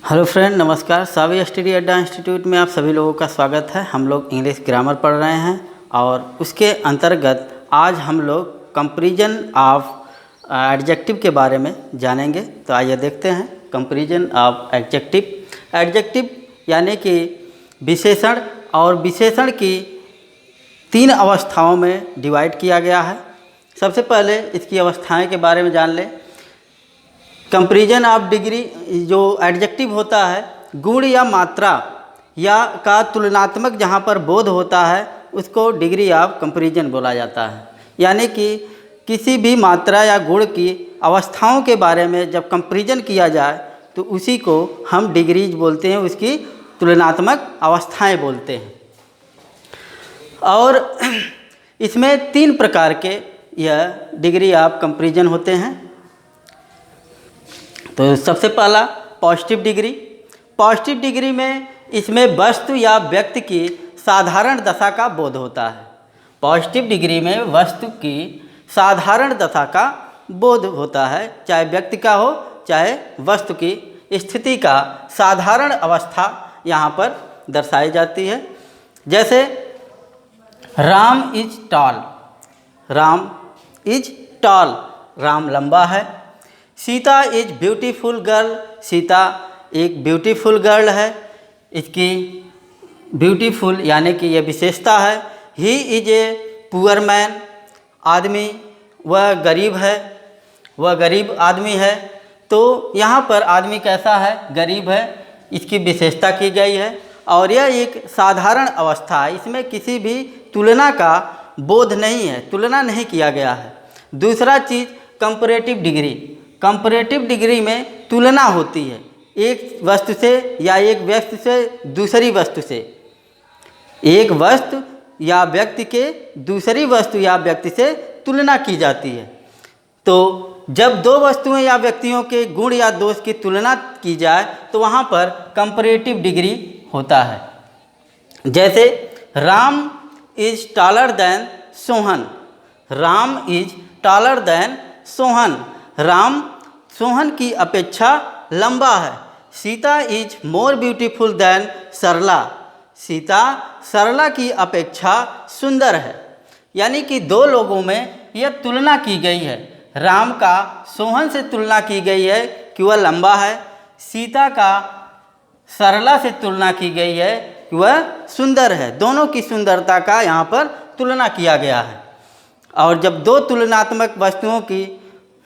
Hello friend, नमस्कार। सावी study अड्डा institute में आप सभी लोगों का स्वागत है। हम लोग इंग्लिश ग्रामर पढ़ रहे हैं और उसके अंतर्गत आज हम लोग कंपैरिजन ऑफ एडजेक्टिव के बारे में जानेंगे। तो आइए देखते हैं कंपैरिजन ऑफ एडजेक्टिव। एडजेक्टिव यानी कि विशेषण, और विशेषण की तीन अवस्थाओं में डिवाइड किया गया है। सबसे पहले इसकी अवस्थाएं के बारे में जान लें। कंपैरिजन ऑफ डिग्री, जो एडजेक्टिव होता है गुण या मात्रा या का तुलनात्मक जहाँ पर बोध होता है उसको डिग्री ऑफ कंपैरिजन बोला जाता है। यानी कि किसी भी मात्रा या गुण की अवस्थाओं के बारे में जब कंपैरिजन किया जाए तो उसी को हम डिग्रीज बोलते हैं, उसकी तुलनात्मक अवस्थाएं बोलते हैं। और इसमें तीन प्रकार के यह डिग्री ऑफ कंपैरिजन होते हैं। तो सबसे पहला पॉजिटिव डिग्री। पॉजिटिव डिग्री में इसमें वस्तु या व्यक्ति की साधारण दशा का बोध होता है। पॉजिटिव डिग्री में वस्तु की साधारण दशा का बोध होता है, चाहे व्यक्ति का हो चाहे वस्तु की स्थिति का साधारण अवस्था यहाँ पर दर्शाई जाती है। जैसे Ram is tall, Ram is tall, Ram लंबा है। Sita is beautiful girl, Sita एक ब्यूटीफुल गर्ल है। इसकी ब्यूटीफुल यानी कि यह विशेषता है। He is a poor man, आदमी वह गरीब है, वह गरीब आदमी है। तो यहाँ पर आदमी कैसा है? गरीब है, इसकी विशेषता की गई है। और यह एक साधारण अवस्था है, इसमें किसी भी तुलना का बोध नहीं है, तुलना नहीं किया गया है। दूसरा चीज़ कंपैरेटिव डिग्री। कंपैरेटिव डिग्री में तुलना होती है एक वस्तु से या एक व्यक्ति से दूसरी वस्तु से, एक वस्तु या व्यक्ति के दूसरी वस्तु या व्यक्ति से तुलना की जाती है। तो जब दो वस्तुएं या व्यक्तियों के गुण या दोष की तुलना की जाए तो वहाँ पर कंपैरेटिव डिग्री होता है। जैसे Ram is taller than Sohan, Ram is taller than Sohan, Ram Sohan की अपेक्षा लंबा है। Sita is more beautiful than Sarla, Sita Sarla की अपेक्षा सुंदर है। यानी कि दो लोगों में यह तुलना की गई है। राम का सोहन से तुलना की गई है कि वह लंबा है, सीता का सरला से तुलना की गई है कि वह सुंदर है। दोनों की सुंदरता का यहाँ पर तुलना किया गया है। और जब दो तुलनात्मक वस्तुओं की,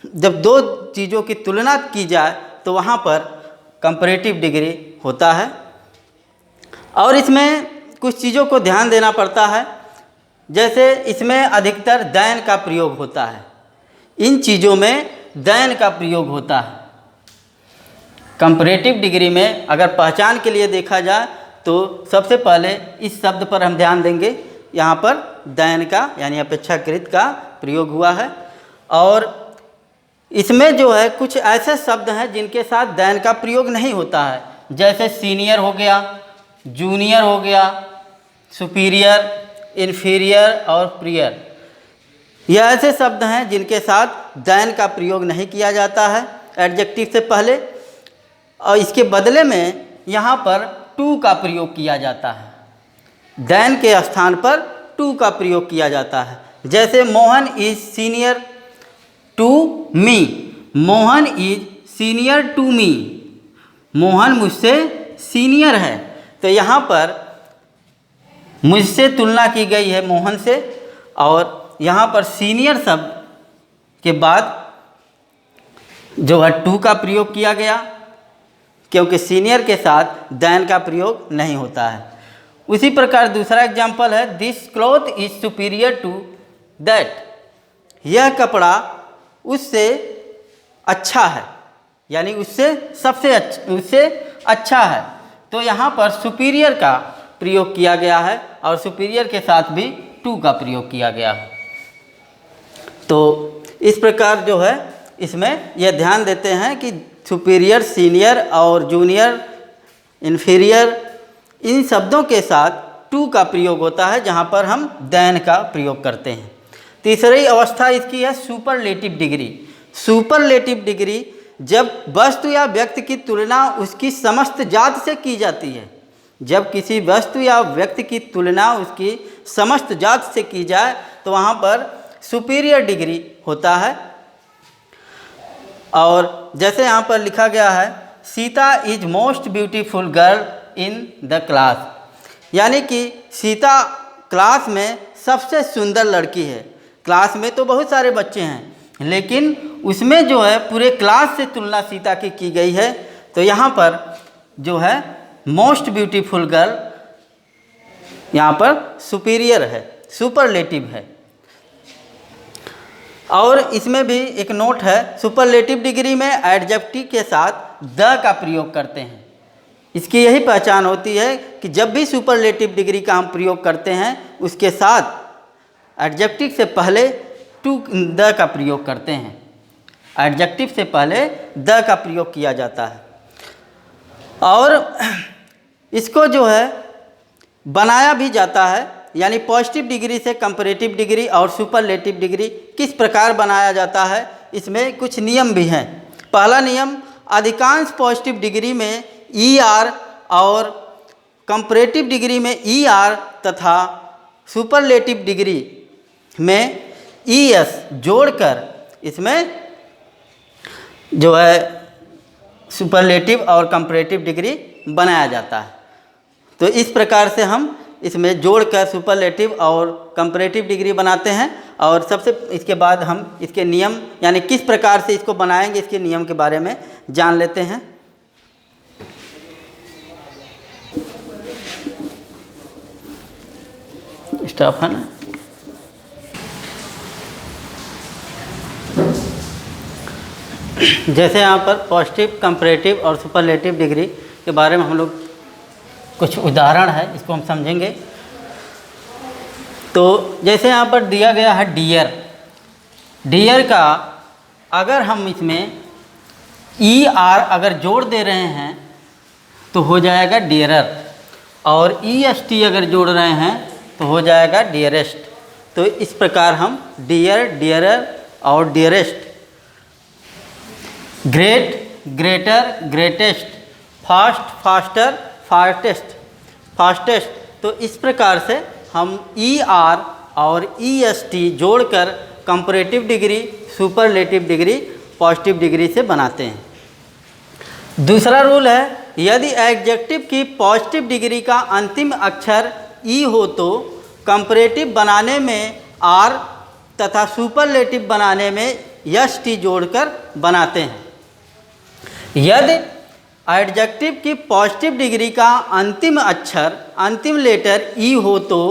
जब दो चीज़ों की तुलना की जाए तो वहाँ पर कंपैरेटिव डिग्री होता है। और इसमें कुछ चीज़ों को ध्यान देना पड़ता है। जैसे इसमें अधिकतर देन का प्रयोग होता है, इन चीज़ों में देन का प्रयोग होता है। कंपैरेटिव डिग्री में अगर पहचान के लिए देखा जाए तो सबसे पहले इस शब्द पर हम ध्यान देंगे। यहाँ पर देन का यानी अपेक्षाकृत का प्रयोग हुआ है। और इसमें जो है कुछ ऐसे शब्द हैं जिनके साथ देन का प्रयोग नहीं होता है। जैसे सीनियर हो गया, जूनियर हो गया, सुपीरियर, इन्फीरियर और प्रियर। यह ऐसे शब्द हैं जिनके साथ देन का प्रयोग नहीं किया जाता है एडजेक्टिव से पहले, और इसके बदले में यहाँ पर टू का प्रयोग किया जाता है। देन के स्थान पर टू का प्रयोग किया जाता है। जैसे Mohan is senior to me, Mohan is senior to me, Mohan मुझसे सीनियर है। तो यहाँ पर मुझसे तुलना की गई है मोहन से, और यहाँ पर सीनियर शब्द के बाद जो है टू का प्रयोग किया गया, क्योंकि सीनियर के साथ देन का प्रयोग नहीं होता है। उसी प्रकार दूसरा एग्जाम्पल है this cloth is superior to that, यह कपड़ा उससे अच्छा है, यानी उससे सबसे अच्छा है। तो यहाँ पर सुपीरियर का प्रयोग किया गया है और सुपीरियर के साथ भी टू का प्रयोग किया गया है। तो इस प्रकार जो है इसमें यह ध्यान देते हैं कि सुपीरियर, सीनियर और जूनियर, इन्फीरियर, इन शब्दों के साथ टू का प्रयोग होता है जहाँ पर हम देन का प्रयोग करते हैं। तीसरी अवस्था इसकी है सुपरलेटिव डिग्री। सुपरलेटिव डिग्री जब वस्तु या व्यक्ति की तुलना उसकी समस्त जात से की जाती है, जब किसी वस्तु या व्यक्ति की तुलना उसकी समस्त जात से की जाए तो वहाँ पर सुपीरियर डिग्री होता है। और जैसे यहाँ पर लिखा गया है, Sita is most beautiful girl in the class, यानी कि सीता क्लास में सबसे सुंदर लड़की है। क्लास में तो बहुत सारे बच्चे हैं, लेकिन उसमें जो है पूरे क्लास से तुलना सीता की गई है। तो यहाँ पर जो है मोस्ट ब्यूटीफुल गर्ल यहाँ पर सुपीरियर है, सुपरलेटिव है। और इसमें भी एक नोट है, सुपरलेटिव डिग्री में एडजेक्टिव के साथ द का प्रयोग करते हैं। इसकी यही पहचान होती है कि जब भी सुपरलेटिव डिग्री का हम प्रयोग करते हैं उसके साथ एडजेक्टिव से पहले टू द का प्रयोग करते हैं। एडजेक्टिव से पहले द का प्रयोग किया जाता है। और इसको जो है बनाया भी जाता है, यानी पॉजिटिव डिग्री से कंपैरेटिव डिग्री और सुपरलेटिव डिग्री किस प्रकार बनाया जाता है, इसमें कुछ नियम भी हैं। पहला नियम, अधिकांश पॉजिटिव डिग्री में ER और कंपैरेटिव डिग्री में ER तथा सुपरलेटिव डिग्री में ES जोड़कर इसमें जो है सुपरलेटिव और कंपैरेटिव डिग्री बनाया जाता है। तो इस प्रकार से हम इसमें जोड़कर सुपरलेटिव और कंपैरेटिव डिग्री बनाते हैं। और सबसे इसके बाद हम इसके नियम, यानी किस प्रकार से इसको बनाएंगे, इसके नियम के बारे में जान लेते हैं। स्टॉप है ना। जैसे यहाँ पर पॉजिटिव, कंपैरेटिव और सुपरलेटिव डिग्री के बारे में हम लोग कुछ उदाहरण है, इसको हम समझेंगे। तो जैसे यहाँ पर दिया गया है डियर, डियर का अगर हम इसमें ER अगर जोड़ दे रहे हैं तो हो जाएगा डियरर, और EST अगर जोड़ रहे हैं तो हो जाएगा डियरेस्ट। तो इस प्रकार हम डियर, डियरर और dearest, great, greater, greatest, fast, faster, fastest, fastest. तो इस प्रकार से हम ER और EST जोड़कर comparative degree, superlative degree, positive degree से बनाते हैं। दूसरा रूल है, यदि एडजेक्टिव की पॉजिटिव डिग्री का अंतिम अक्षर E हो तो कंपैरेटिव बनाने में R तथा सुपरलेटिव बनाने में ST जोड़कर बनाते हैं। यदि एडजेक्टिव की पॉजिटिव डिग्री का अंतिम अक्षर, अंतिम लेटर E हो तो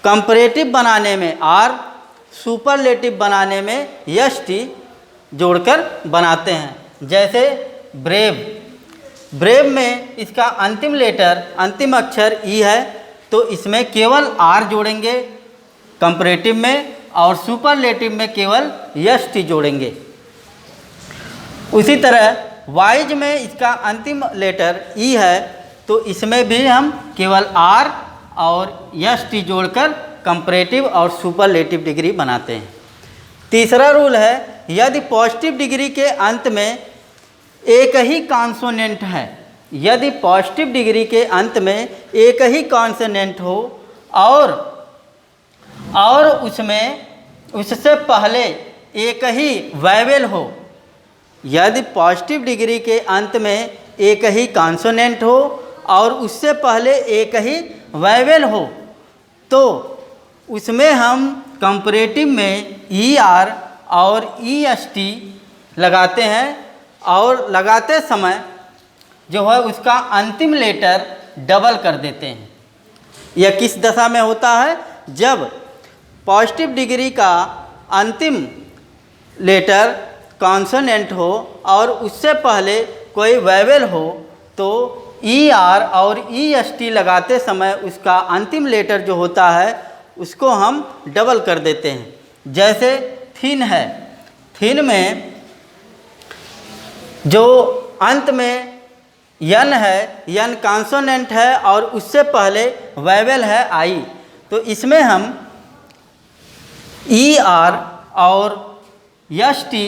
कंपैरेटिव बनाने में R, सुपरलेटिव बनाने में ST जोड़कर बनाते हैं। जैसे ब्रेव, ब्रेव में इसका अंतिम लेटर, अंतिम अक्षर E है तो इसमें केवल R जोड़ेंगे कंपैरेटिव में, और सुपरलेटिव में केवल ST जोड़ेंगे। उसी तरह वाइज में इसका अंतिम लेटर E है तो इसमें भी हम केवल R और ST जोड़कर कंपैरेटिव और सुपरलेटिव डिग्री बनाते हैं। तीसरा रूल है, यदि पॉजिटिव डिग्री के अंत में एक ही कॉन्सोनेंट है, यदि पॉजिटिव डिग्री के अंत में एक ही कॉन्सोनेंट हो और उसमें उससे पहले एक ही वावेल हो, यदि पॉजिटिव डिग्री के अंत में एक ही कॉन्सोनेंट हो और उससे पहले एक ही वावेल हो तो उसमें हम कंपैरेटिव में ER और EST लगाते हैं। और लगाते समय जो है उसका अंतिम लेटर डबल कर देते हैं। यह किस दशा में होता है, जब पॉजिटिव डिग्री का अंतिम लेटर कॉन्सोनेंट हो और उससे पहले कोई वावेल हो तो ER और EST लगाते समय उसका अंतिम लेटर जो होता है उसको हम डबल कर देते हैं। जैसे थिन है, थिन में जो अंत में यन है, यन कॉन्सोनेंट है और उससे पहले वावेल है I, तो इसमें हम ER और ST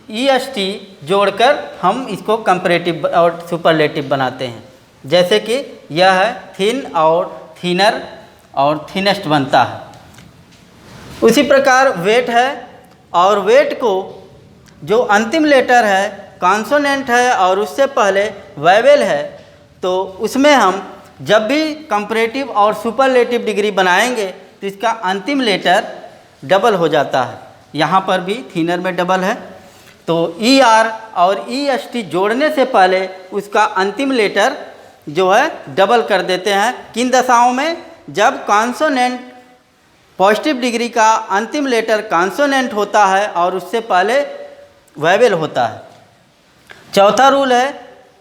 ई एस टी जोड़कर हम इसको कंपैरेटिव और सुपरलेटिव बनाते हैं। जैसे कि यह है थिन और थिनर और थिनेस्ट बनता है। उसी प्रकार वेट है, और वेट को जो अंतिम लेटर है कॉन्सोनेंट है और उससे पहले वैवेल है, तो उसमें हम जब भी कंपैरेटिव और सुपरलेटिव डिग्री बनाएंगे तो इसका अंतिम लेटर डबल हो जाता है। यहाँ पर भी थिनर में डबल है, तो ई आर और ई एस टी जोड़ने से पहले उसका अंतिम लेटर जो है डबल कर देते हैं। किन दशाओं में? जब कॉन्सोनेंट पॉजिटिव डिग्री का अंतिम लेटर कॉन्सोनेंट होता है और उससे पहले वैवेल होता है। चौथा रूल है,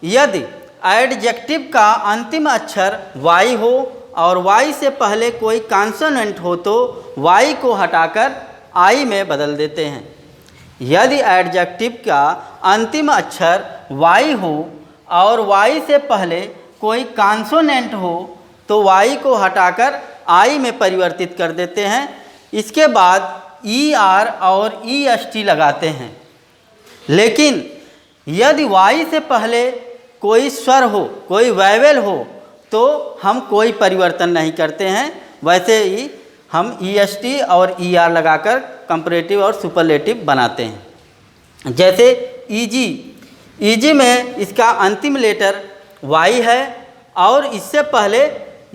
यदि एडजेक्टिव का अंतिम अक्षर वाई हो और वाई से पहले कोई कॉन्सोनेंट हो तो वाई को हटाकर आई में बदल देते हैं। यदि एडजेक्टिव का अंतिम अक्षर वाई हो और वाई से पहले कोई कॉन्सोनेंट हो तो वाई को हटाकर आई में परिवर्तित कर देते हैं। इसके बाद ई आर और ई एस टी लगाते हैं। लेकिन यदि वाई से पहले कोई स्वर हो, कोई वैवेल हो, तो हम कोई परिवर्तन नहीं करते हैं। वैसे ही हम ई एस टी और ई आर लगाकर कंपैरेटिव और सुपरलेटिव बनाते हैं। जैसे ईजी, ईजी में इसका अंतिम लेटर वाई है और इससे पहले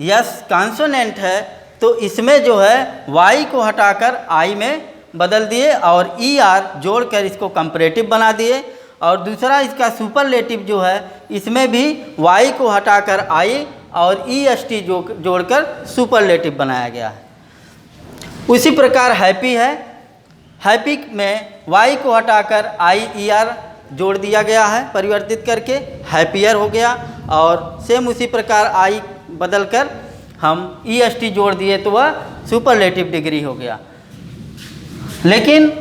यस कॉन्सोनेंट है, तो इसमें जो है वाई को हटाकर आई में बदल दिए और ई आर जोड़कर इसको कंपैरेटिव बना दिए। और दूसरा इसका सुपरलेटिव जो है, इसमें भी वाई को हटाकर आई और ई एस टी जोड़कर सुपरलेटिव बनाया गया है। उसी प्रकार हैप्पी है, हैप्पी में वाई को हटाकर आई ई आर जोड़ दिया गया है परिवर्तित करके, हैप्पियर हो गया। और सेम उसी प्रकार आई बदलकर हम ई एस टी जोड़ दिए तो वह सुपरलेटिव डिग्री हो गया। लेकिन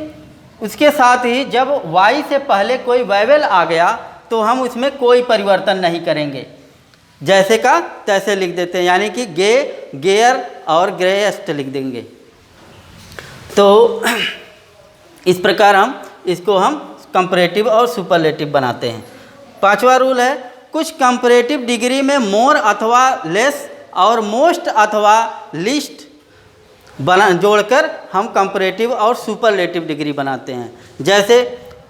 उसके साथ ही जब वाई से पहले कोई वैवेल आ गया तो हम उसमें कोई परिवर्तन नहीं करेंगे, जैसे का तैसे लिख देते हैं, यानी कि गे, गेयर और ग्रेएस्ट लिख देंगे। तो इस प्रकार हम इसको कंपैरेटिव और सुपरलेटिव बनाते हैं। पांचवा रूल है, कुछ कंपैरेटिव डिग्री में मोर अथवा लेस और मोस्ट अथवा लिस्ट जोड़कर हम कंपैरेटिव और सुपरलेटिव डिग्री बनाते हैं। जैसे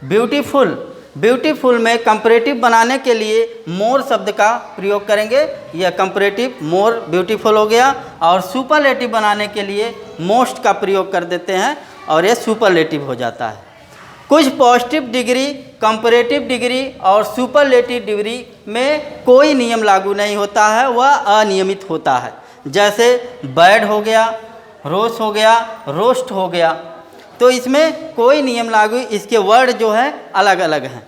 ब्यूटीफुल, ब्यूटीफुल में कंपैरेटिव बनाने के लिए मोर शब्द का प्रयोग करेंगे, यह कंपैरेटिव मोर ब्यूटीफुल हो गया। और सुपरलेटिव बनाने के लिए मोस्ट का प्रयोग कर देते हैं और यह सुपरलेटिव हो जाता है। कुछ पॉजिटिव डिग्री, कंपैरेटिव डिग्री और सुपरलेटिव डिग्री में कोई नियम लागू नहीं होता है, वह अनियमित होता है। जैसे बैड हो गया, रोस्ट हो गया, रोस्ट हो गया, तो इसमें कोई नियम लागू, इसके वर्ड जो है अलग अलग हैं।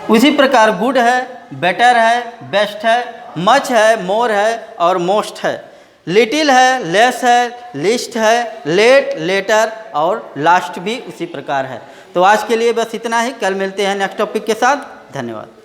उसी प्रकार गुड है, बेटर है, बेस्ट है, मच है, मोर है और मोस्ट है। लिटिल है, लेस है, लिस्ट है, लेट, लेटर और लास्ट भी उसी प्रकार है। तो आज के लिए बस इतना ही, कल मिलते हैं नेक्स्ट टॉपिक के साथ। धन्यवाद।